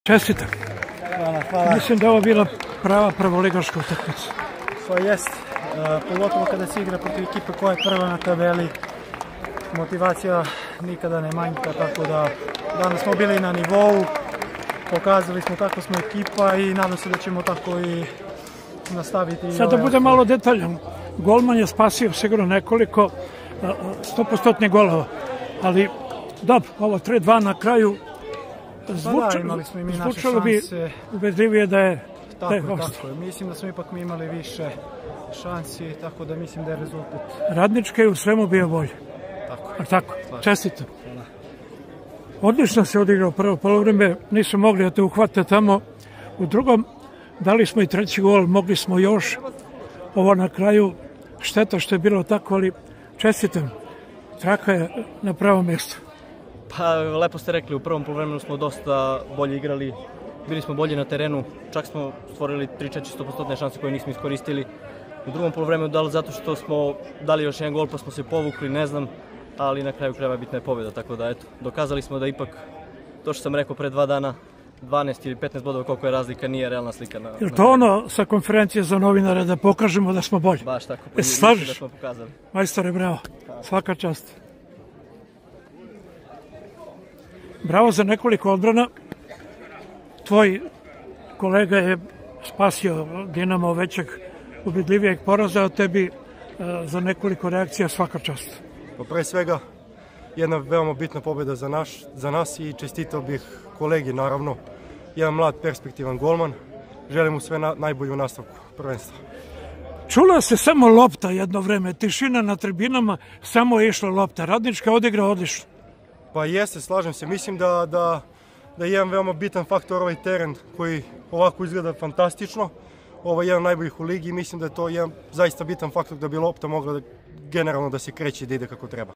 Čestitam. Hvala. Mislim da je ovo bila prava prvoligaška utakmica. Pa jest, pogotovo kada se igra protiv ekipe koja je prva na tabeli, motivacija nikada ne manjka, tako da danas smo bili na nivou, pokazali smo kako smo ekipa i nadam se da ćemo tako i nastaviti. Sad da bude malo detaljan, golman je spasio sigurno nekoliko 100% golova, ali dobro, ovo 3-2 na kraju zvučalo bi ubedljivije da je Tako je. Mislim da smo ipak mi imali više šansi, tako da mislim da je rezultat. Radnički je u svemu bio bolji. Tako. Čestitam. Odlično se odigrao prvo poluvreme, nisu mogli da te uhvate tamo. U drugom dali smo i treći gol, mogli smo još. Ovo na kraju šteta što je bilo tako, ali čestitam. Traka je na pravom mjestu. Pa lepo ste rekli, u prvom poluvremenu smo dosta bolje igrali, bili smo bolji na terenu, čak smo stvorili 3-400% šanse koje nismo iskoristili. U drugom poluvremenu da li zato što smo dali još jedan gol pa smo se povukli, ne znam, ali na kraju krajeva bitna je pobjeda, tako da eto, dokazali smo da ipak to što sam rekao pre 2 dana, 12 ili 15 bodova koliko je razlika, nije realna slika. Je to ono sa konferencije za novinare da pokažemo da smo bolji? Baš tako, pa slažiš? Da smo pokazali. Majstore, bravo, svaka čast. Bravo za nekoliko odbrana. Tvoj kolega je spasio Dinamo većeg, ubedljivijeg poraza, a tebi za nekoliko reakcija svaka čast. Pre svega, jedna veoma bitna pobjeda za nas i čestitao bih kolegi, naravno, jedan mlad perspektivan golman. Želim mu sve najbolje u nastavku prvenstva. Čula se samo lopta jedno vreme, tišina na tribinama, samo je išla lopta. Radnička odigrao odlično. Pa jeste, slažem se. Mislim da je jedan veoma bitan faktor ovaj teren koji ovako izgleda fantastično. Ovo je jedan najboljih u ligi i mislim da je to jedan zaista bitan faktor da bi lopta mogla generalno da se kreće i da ide kako treba.